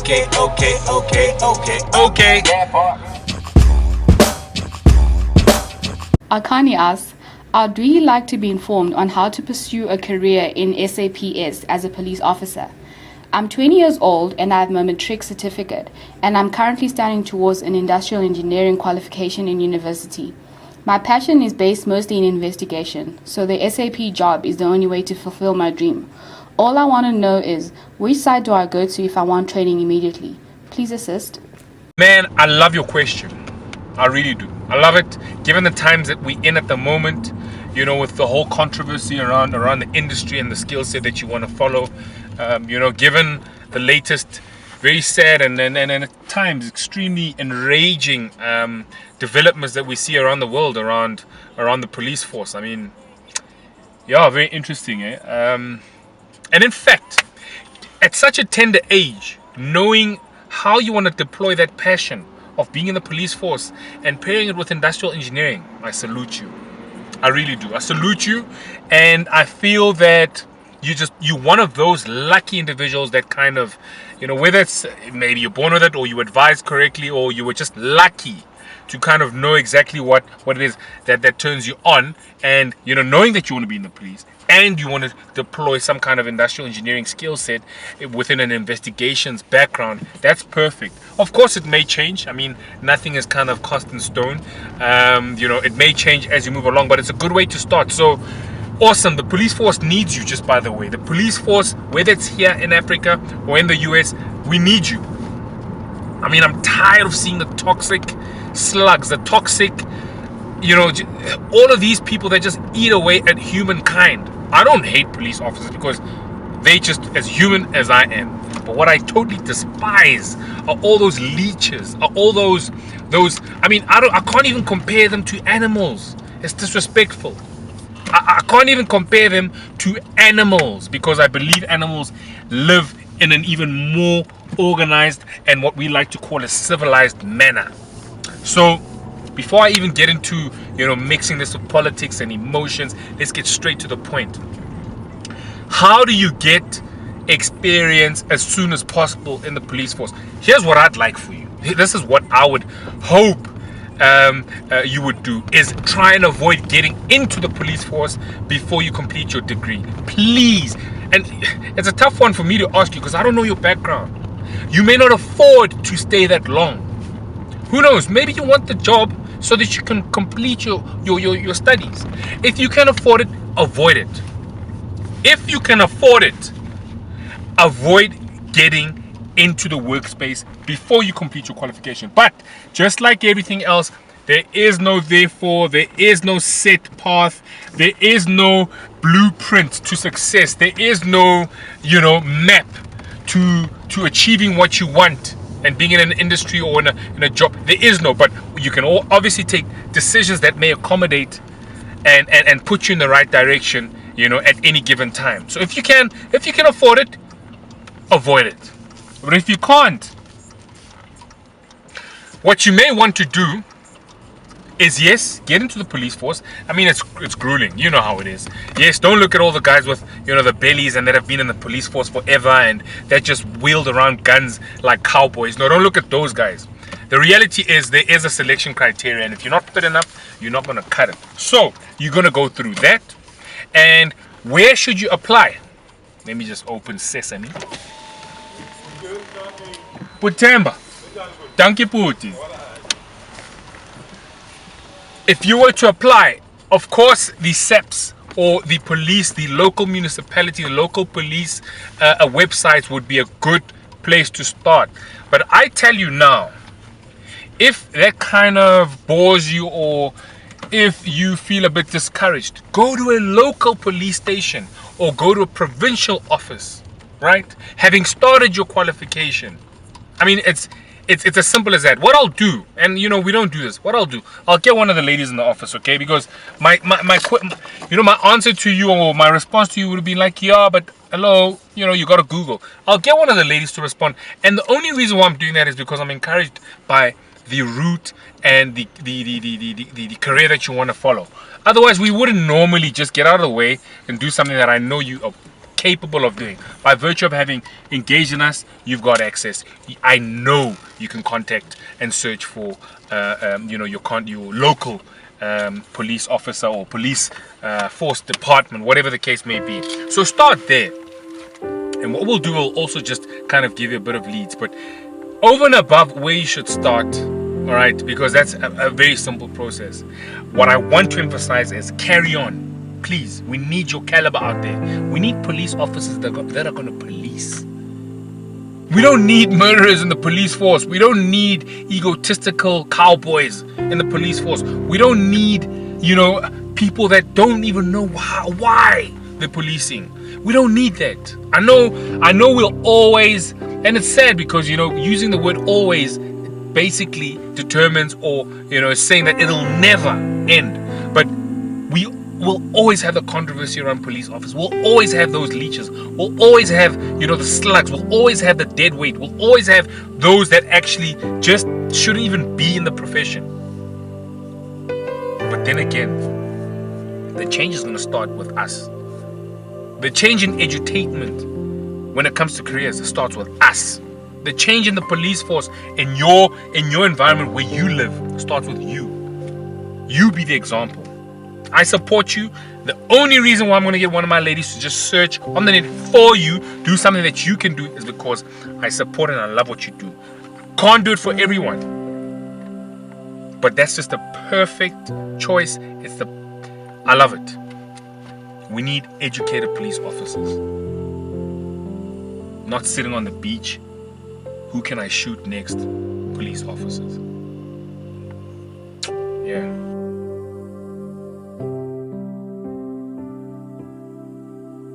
Okay. Akani asks, I'd really like to be informed on how to pursue a career in SAPS as a police officer. I'm 20 years old and I have my matric certificate, and I'm currently studying towards an industrial engineering qualification in university. My passion is based mostly in investigation, so the SAP job is the only way to fulfill my dream. All I want to know is, which side do I go to if I want training immediately? Please assist. Man, I love your question. I really do. I love it, given the times that we're in at the moment, you know, with the whole controversy around the industry and the skill set that you want to follow. You know, given the latest very sad and at times extremely enraging developments that we see around the world around the police force. I mean, yeah, very interesting, eh? And in fact, at such a tender age, knowing how you want to deploy that passion of being in the police force and pairing it with industrial engineering, I salute you. I really do. I salute you, and I feel that you're one of those lucky individuals that kind of, you know, whether it's maybe you're born with it or you advised correctly or you were just lucky to kind of know exactly what it is that turns you on, and, you know, knowing that you want to be in the police and you want to deploy some kind of industrial engineering skill set within an investigations background, that's perfect. Of course, it may change. I mean, nothing is kind of cast in stone. You know, it may change as you move along, but it's a good way to start. So awesome. The police force needs you, just by the way. The police force, whether it's here in Africa or in the US, we need you. I mean, I'm tired of seeing the toxic slugs, the toxic, you know, all of these people that just eat away at humankind. I don't hate police officers because they just as human as I am. But what I totally despise are all those leeches, are all those. I mean, I can't even compare them to animals. It's disrespectful. I can't even compare them to animals because I believe animals live in an even more organized and what we like to call a civilized manner. So before I even get into, you know, mixing this with politics and emotions, let's get straight to the point. How do you get experience as soon as possible in the police force? Here's what I'd like for you. This is what I would hope you would do, is try and avoid getting into the police force before you complete your degree, please. And it's a tough one for me to ask you because I don't know your background. You may not afford to stay that long. Who knows, maybe you want the job so that you can complete your studies. If you can afford it, avoid it. If you can afford it, avoid getting into the workspace before you complete your qualification. But just like everything else, there is no therefore, there is no set path, there is no blueprint to success, there is no, you know, map to achieving what you want and being in an industry or in a job. There is no, but you can all obviously take decisions that may accommodate and put you in the right direction, you know, at any given time. So if you can afford it, avoid it. But if you can't, what you may want to do is, yes, get into the police force. I mean, it's grueling. You know how it is. Yes, don't look at all the guys with, you know, the bellies and that have been in the police force forever and that just wield around guns like cowboys. No, don't look at those guys. The reality is there is a selection criteria, and if you're not fit enough, you're not going to cut it. So you're going to go through that. And where should you apply? Let me just open Sesame. Putemba. Dankie Puti. If you were to apply, of course, the SAPS or the police, the local municipality, the local police websites would be a good place to start. But I tell you now, if that kind of bores you or if you feel a bit discouraged, go to a local police station or go to a provincial office, right? Having started your qualification. I mean, it's as simple as that. What I'll do, and you know, we don't do this. What I'll do, I'll get one of the ladies in the office, okay? Because my answer to you or my response to you would have been like, yeah, but hello, you know, you got to Google. I'll get one of the ladies to respond. And the only reason why I'm doing that is because I'm encouraged by the route and the career that you want to follow. Otherwise, we wouldn't normally just get out of the way and do something that I know you are capable of doing. By virtue of having engaged in us, you've got access. I know you can contact and search for, your local police officer or police force department, whatever the case may be. So start there. And what we'll do, we'll also just kind of give you a bit of leads, but over and above where you should start, all right, because that's a very simple process. What I want to emphasize is carry on. Please, we need your caliber out there. We need police officers that are going to police. We don't need murderers in the police force. We don't need egotistical cowboys in the police force. We don't need, people that don't even know why they're policing. We don't need that. I know we'll always, and it's sad because, using the word always basically determines or, is saying that it'll never end. But we will always have the controversy around police officers. We'll always have those leeches. We'll always have, the slugs. We'll always have the dead weight. We'll always have those that actually just shouldn't even be in the profession. But then again, the change is going to start with us. The change in edutainment when it comes to careers starts with us. The change in the police force in your environment where you live starts with you. You be the example. I support you. The only reason why I'm going to get one of my ladies to just search on the net for you, do something that you can do, is because I support and I love what you do. Can't do it for everyone, but that's just the perfect choice. I love it. We need educated police officers, not sitting on the beach. Who can I shoot next? Police officers. Yeah.